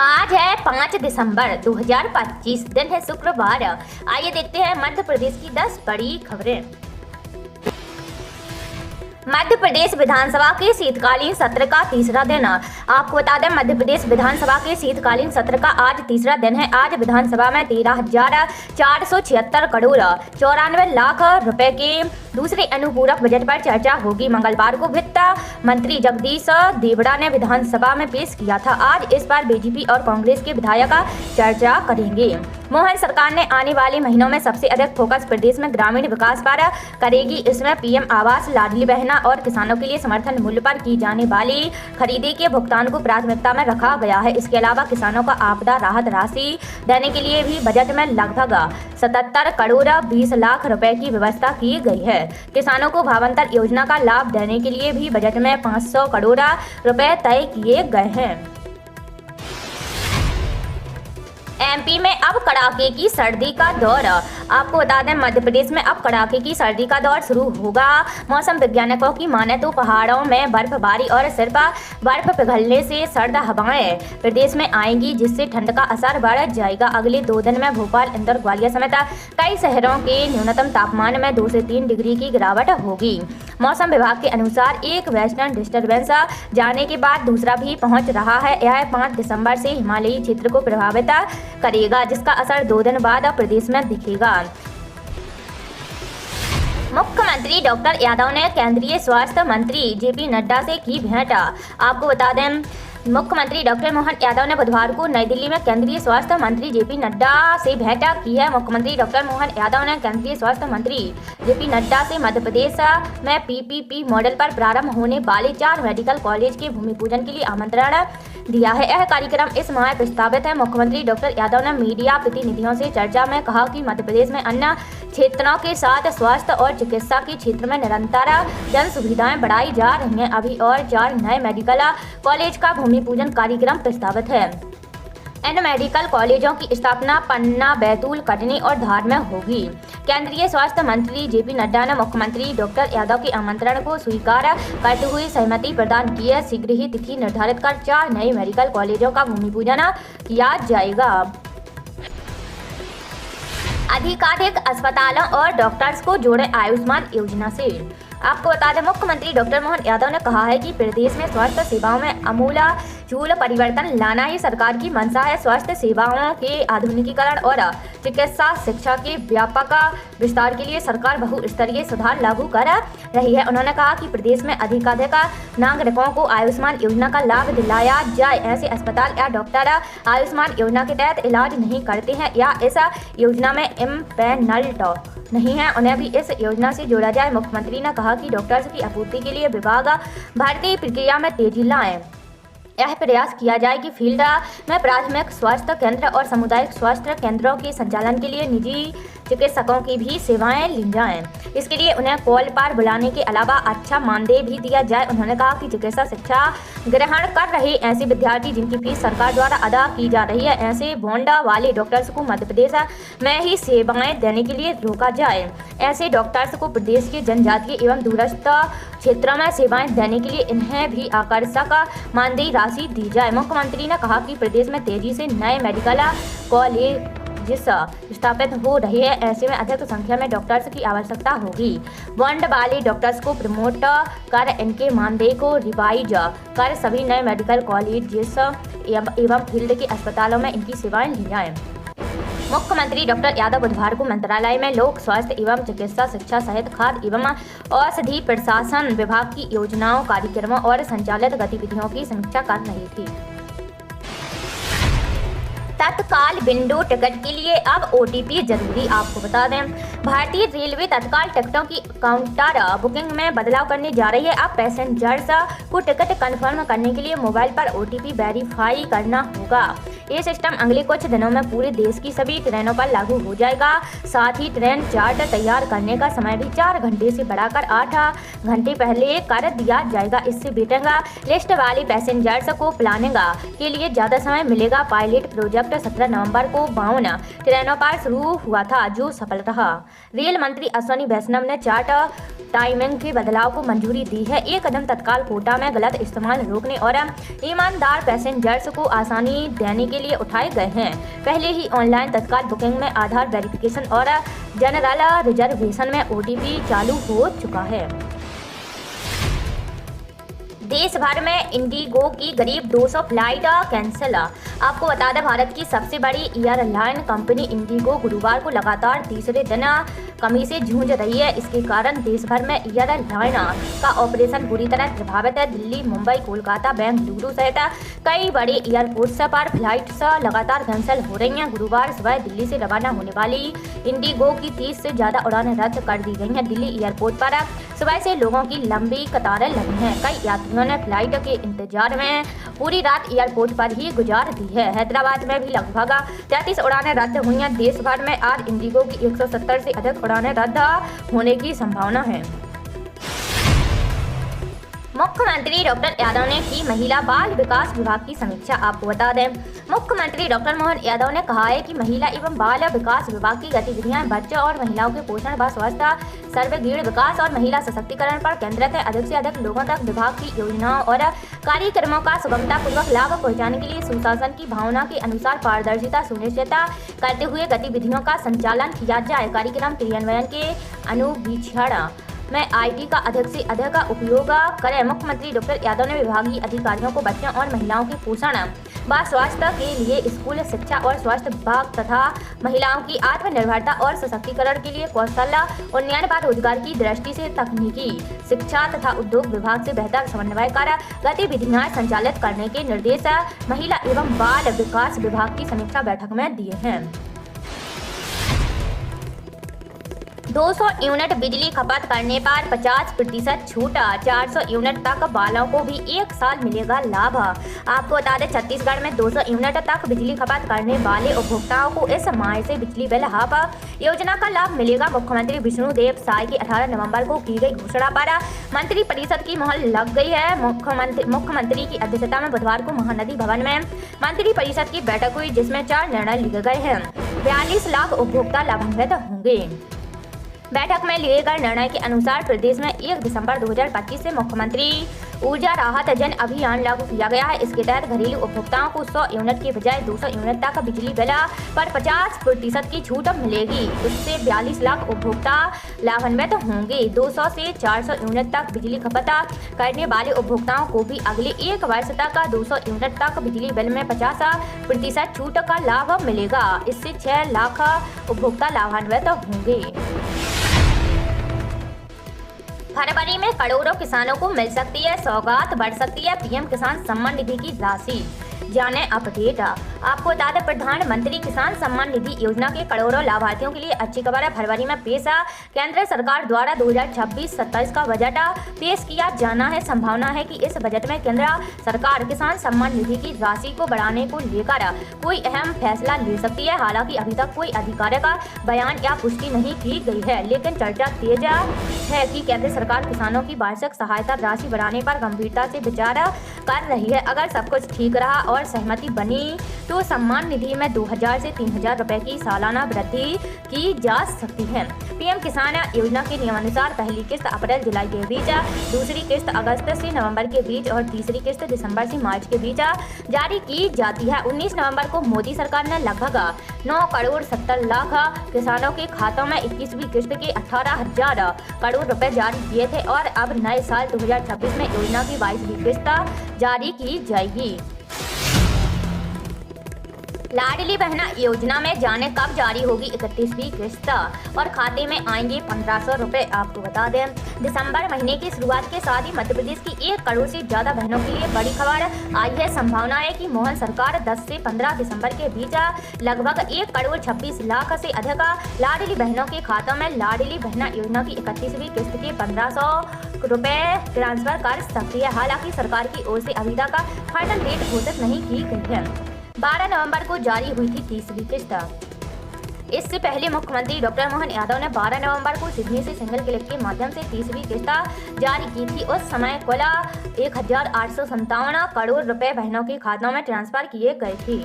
आज है 5 दिसंबर 2025, दिन है शुक्रवार। आइए देखते हैं मध्य प्रदेश की 10 बड़ी खबरें। मध्य प्रदेश विधानसभा के शीतकालीन सत्र का तीसरा दिन। आपको बता दें, मध्य प्रदेश विधानसभा के शीतकालीन सत्र का आज तीसरा दिन है। आज विधानसभा में 13,476 करोड़ 94 लाख रुपए के दूसरे अनुपूरक बजट पर चर्चा होगी। मंगलवार को वित्त मंत्री जगदीश देवड़ा ने विधानसभा में पेश किया था। आज इस बार बीजेपी और कांग्रेस के विधायक चर्चा करेंगे। मोहन सरकार ने आने वाले महीनों में सबसे अधिक फोकस प्रदेश में ग्रामीण विकास पर करेगी। इसमें पीएम आवास, लाडली बहना और किसानों के लिए समर्थन मूल्य पर की जाने वाली खरीदी के भुगतान को प्राथमिकता में रखा गया है। इसके अलावा किसानों को आपदा राहत राशि देने के लिए भी बजट में लगभग 77 करोड़ 20 लाख रुपए की व्यवस्था की गई है। किसानों को भावांतर योजना का लाभ देने के लिए भी बजट में 500 करोड़ रुपए तय किए गए हैं। एमपी में अब कड़ाके की सर्दी का दौर। आपको बता दें, मध्य प्रदेश में अब कड़ाके की सर्दी का दौर शुरू होगा। मौसम वैज्ञानिकों की माने तो पहाड़ों में बर्फबारी और सिर्फ बर्फ पिघलने से सर्द हवाएं प्रदेश में आएंगी, जिससे ठंड का असर बढ़ जाएगा। अगले 2 दिन में भोपाल, इंदौर, ग्वालियर समेत कई शहरों के न्यूनतम तापमान में 2 से 3 डिग्री की गिरावट होगी। मौसम विभाग के अनुसार एक वेस्टर्न डिस्टर्बेंस जाने के बाद दूसरा भी पहुंच रहा है। यह 5 दिसंबर से हिमालयी क्षेत्र को प्रभावित करेगा, जिसका असर 2 दिन बाद प्रदेश में दिखेगा। मुख्यमंत्री डॉक्टर यादव ने केंद्रीय स्वास्थ्य मंत्री जेपी नड्डा से की भेंट। आपको बता दें, मुख्यमंत्री डॉक्टर मोहन यादव ने बुधवार को नई दिल्ली में केंद्रीय स्वास्थ्य मंत्री जेपी नड्डा से भेंट की है। मुख्यमंत्री डॉक्टर मोहन यादव ने केंद्रीय स्वास्थ्य मंत्री जेपी नड्डा से मध्य प्रदेश में पीपीपी मॉडल पर प्रारंभ होने वाले 4 मेडिकल कॉलेज के भूमि पूजन के लिए आमंत्रण दिया है। यह कार्यक्रम इस माह प्रस्तावित है। मुख्यमंत्री डॉक्टर यादव ने मीडिया प्रतिनिधियों से चर्चा में कहा कि मध्य प्रदेश में अन्य क्षेत्रों के साथ स्वास्थ्य और चिकित्सा के क्षेत्र में निरंतर जन सुविधाएं बढ़ाई जा रही हैं। अभी और 4 नए मेडिकल कॉलेज का भूमि पूजन कार्यक्रम प्रस्तावित है। इन मेडिकल कॉलेजों की स्थापना पन्ना, बैतूल, कटनी और धार में होगी। केंद्रीय स्वास्थ्य मंत्री जेपी नड्डा ने मुख्यमंत्री डॉक्टर यादव के आमंत्रण को स्वीकार करते हुए सहमति प्रदान की है। शीघ्र ही तिथि निर्धारित कर 4 नए मेडिकल कॉलेजों का भूमि पूजन किया जाएगा। अधिकाधिक अस्पतालों और डॉक्टर्स को जोड़े आयुष्मान योजना से। आपको बता दें, मुख्यमंत्री डॉक्टर मोहन यादव ने कहा है कि प्रदेश में स्वास्थ्य सेवाओं में आमूल परिवर्तन लाना ही सरकार की मंशा है। स्वास्थ्य सेवाओं के आधुनिकीकरण और चिकित्सा शिक्षा के व्यापक विस्तार के लिए सरकार बहुस्तरीय सुधार लागू कर रही है। उन्होंने कहा कि प्रदेश में अधिकाधिक नागरिकों को आयुष्मान योजना का लाभ दिलाया जाए। ऐसे अस्पताल या डॉक्टर आयुष्मान योजना के तहत इलाज नहीं करते हैं या इस योजना में इम्पैनल्ड नहीं है, उन्हें भी इस योजना से जोड़ा जाए। मुख्यमंत्री ने कहा कि डॉक्टर्स की आपूर्ति के लिए विभाग भर्ती प्रक्रिया में तेजी लाए। यह प्रयास किया जाए कि फील्ड में प्राथमिक स्वास्थ्य केंद्र और सामुदायिक स्वास्थ्य केंद्रों के संचालन के लिए निजी चिकित्सकों की भी सेवाएं ली जाएं। इसके लिए उन्हें कॉल पर बुलाने के अलावा अच्छा मानदेय भी दिया जाए। उन्होंने कहा कि चिकित्सा शिक्षा ग्रहण कर रहे ऐसे विद्यार्थी जिनकी फीस सरकार द्वारा अदा की जा रही है, ऐसे बॉन्ड वाले डॉक्टर्स को मध्य प्रदेश में ही सेवाएं देने के लिए रोका जाए। ऐसे डॉक्टर्स को प्रदेश के जनजातीय एवं दूरस्थ क्षेत्रों में सेवाएं देने के लिए इन्हें भी आकर्षक मानदेय राशि दी जाए। मुख्यमंत्री ने कहा कि प्रदेश में तेजी से नए मेडिकल कॉलेज स्थापित हो रही है, ऐसे में अधिक संख्या में डॉक्टर्स की आवश्यकता होगी। बॉन्ड वाले डॉक्टर्स को प्रमोट कर इनके मानदेय को रिवाइज कर सभी नए मेडिकल कॉलेज एवं फील्ड के अस्पतालों में इनकी सेवाएं ली जाएं। मुख्यमंत्री डॉक्टर यादव बुधवार को मंत्रालय में लोक स्वास्थ्य एवं चिकित्सा शिक्षा सहित खाद्य एवं औषधि प्रशासन विभाग की योजनाओं, कार्यक्रमों और संचालित गतिविधियों की समीक्षा कर रही थी। तत्काल विंडो टिकट के लिए अब OTP जरूरी। आपको बता दें, भारतीय रेलवे तत्काल टिकटों की काउंटर बुकिंग में बदलाव करने जा रही है। अब पैसेंजर्स को टिकट कंफर्म करने के लिए मोबाइल पर OTP वेरीफाई करना होगा। ये सिस्टम अगले कुछ दिनों में पूरे देश की सभी ट्रेनों पर लागू हो जाएगा। साथ ही ट्रेन चार्ट तैयार करने का समय भी 4 घंटे से बढ़ाकर 8 घंटे पहले कर दिया जाएगा। इससे वेटिंग लिस्ट वाले पैसेंजर्स को प्लानिंग के लिए ज़्यादा समय मिलेगा। पायलट प्रोजेक्ट एयरक्राफ्ट 17 नवंबर को 52 ट्रेनों पर शुरू हुआ था, जो सफल रहा। रेल मंत्री अश्विनी वैष्णव ने चार्ट टाइमिंग के बदलाव को मंजूरी दी है। ये कदम तत्काल कोटा में गलत इस्तेमाल रोकने और ईमानदार पैसेंजर्स को आसानी देने के लिए उठाए गए हैं। पहले ही ऑनलाइन तत्काल बुकिंग में आधार वेरिफिकेशन और जनरल रिजर्वेशन में OTP चालू हो चुका है। देश भर में इंडिगो की करीब 200 फ्लाइट कैंसिल। आपको बता दें, भारत की सबसे बड़ी एयरलाइन कंपनी इंडिगो गुरुवार को लगातार तीसरे दिन कमी से जूझ रही है। इसके कारण देश भर में एयरलाइन का ऑपरेशन बुरी तरह प्रभावित है। दिल्ली, मुंबई, कोलकाता, बेंगलुरु सहित कई बड़े एयरपोर्ट्स पर फ्लाइट्स लगातार कैंसिल हो रही हैं। गुरुवार सुबह दिल्ली से रवाना होने वाली इंडिगो की 30 से ज़्यादा उड़ानें रद्द कर दी गई हैं। दिल्ली एयरपोर्ट पर सुबह से लोगों की लंबी कतारें लगी हैं। कई यात्रियों ने फ्लाइट के इंतजार में पूरी रात एयरपोर्ट पर ही गुजार दी है। हैदराबाद में भी लगभग 33 उड़ानें रद्द हुई हैं। देश भर में आज इंडिगो की 170 से अधिक उड़ानें रद्द होने की संभावना है। मुख्यमंत्री डॉक्टर यादव ने की महिला बाल विकास विभाग की समीक्षा। आपको बता दें, मुख्यमंत्री डॉक्टर मोहन यादव ने कहा है कि महिला एवं बाल विकास विभाग की गतिविधियां बच्चों और महिलाओं के पोषण व स्वास्थ्य, सर्वग्रीण विकास और महिला सशक्तिकरण पर केंद्रित है। अधिक से अधिक लोगों तक विभाग की योजनाओं और कार्यक्रमों का सुगमतापूर्वक लाभ पहुंचाने के लिए सुशासन की भावना के अनुसार पारदर्शिता सुनिश्चित करते हुए गतिविधियों का संचालन किया जाए। कार्यक्रम क्रियान्वयन के अनुवीक्षण में IT का अधिक से अधिक उपयोग करें। मुख्यमंत्री डॉक्टर यादव ने विभागीय अधिकारियों को बच्चों और महिलाओं के पोषण व स्वास्थ्य के लिए स्कूल शिक्षा और स्वास्थ्य विभाग तथा महिलाओं की आत्मनिर्भरता और सशक्तिकरण के लिए कौशल उन्नयन व रोजगार की दृष्टि से तकनीकी शिक्षा तथा उद्योग विभाग से बेहतर समन्वय कर गतिविधियां संचालित करने के निर्देश महिला एवं बाल विकास विभाग की समीक्षा बैठक में दिए हैं। 200 यूनिट बिजली खपत करने पर 50% छूट। 400 यूनिट तक वालों को भी 1 साल मिलेगा लाभ। आपको बता दें, छत्तीसगढ़ में 200 यूनिट तक बिजली खपत करने वाले उपभोक्ताओं को इस माह से बिजली बिल हाफ योजना का लाभ मिलेगा। मुख्यमंत्री विष्णुदेव साय की 18 नवंबर को की गई घोषणा पर मंत्रिपरिषद की मुहर लग गई है। मुख्यमंत्री की अध्यक्षता में बुधवार को महानदी भवन में मंत्रिपरिषद की बैठक हुई, जिसमें 4 निर्णय लिए गए हैं। 42 लाख उपभोक्ता लाभान्वित होंगे। बैठक में लिए गए निर्णय के अनुसार प्रदेश में 1 दिसंबर 2025 से मुख्यमंत्री ऊर्जा राहत जन अभियान लागू किया गया है। इसके तहत घरेलू उपभोक्ताओं को 100 यूनिट के बजाय 200 यूनिट तक बिजली बिल पर 50% की छूट मिलेगी। इससे 42 लाख उपभोक्ता लाभान्वित होंगे। 200 से 400 यूनिट तक बिजली खपत करने वाले उपभोक्ताओं को भी अगले 1 वर्ष तक 200 यूनिट तक बिजली बिल में 50% छूट का लाभ मिलेगा। इससे 6 लाख उपभोक्ता लाभान्वित होंगे। फरवरी में करोड़ों किसानों को मिल सकती है सौगात, बढ़ सकती है PM किसान सम्मान निधि की राशि। जाने अपडेट। आपको बता दें, प्रधानमंत्री किसान सम्मान निधि योजना के करोड़ों लाभार्थियों के लिए अच्छी खबर है। फरवरी में पेश केंद्र सरकार द्वारा 2026-27 का बजट पेश किया जाना है। संभावना है कि इस बजट में केंद्र सरकार किसान सम्मान निधि की राशि को बढ़ाने को लेकर कोई अहम फैसला ले सकती है। हालांकि अभी तक कोई आधिकारिक बयान या पुष्टि नहीं की गई है, लेकिन चर्चा तेज है कि केंद्र सरकार किसानों की वार्षिक सहायता राशि बढ़ाने पर गंभीरता से विचार कर रही है। अगर सब कुछ ठीक रहा और सहमति बनी तो सम्मान निधि में 2000 से 3000 रुपए की सालाना वृद्धि की जा सकती है। PM किसान योजना के नियमानुसार पहली किस्त अप्रैल-जुलाई के बीच, दूसरी किस्त अगस्त से नवंबर के बीच और तीसरी किस्त दिसंबर से मार्च के बीच जारी की जाती है। 19 नवंबर को मोदी सरकार ने लगभग 9 करोड़ 70 लाख किसानों के खातों में 21वीं किस्त के 18,000 करोड़ रुपए जारी किए थे और अब नए साल 2026 में योजना की 22वीं किस्त जारी की जाएगी। लाडली बहना योजना में जाने कब जारी होगी 31वीं किस्त और खाते में आएंगे 1500 रुपए। आपको बता दें, दिसंबर महीने की शुरुआत के साथ ही मध्य प्रदेश की 1 करोड़ से ज्यादा बहनों के लिए बड़ी खबर आई है। संभावना है कि मोहन सरकार 10 से 15 दिसंबर के बीच लगभग 1 करोड़ 26 लाख से अधिक लाडली बहनों के खातों में लाडली बहना योजना की 31वीं किस्त के 1500 रुपए ट्रांसफर कर सकती है। हालांकि सरकार की ओर से अभी तक फाइनल डेट घोषित नहीं की गई है। 12 नवंबर को जारी हुई थी 30वीं किस्त। इससे पहले मुख्यमंत्री डॉक्टर मोहन यादव ने 12 नवंबर को सिडनी से सिंगल क्लिक के माध्यम से 30वीं किस्त जारी की थी। उस समय कुल 1857 करोड़ रुपए बहनों के खातों में ट्रांसफर किए गए थे।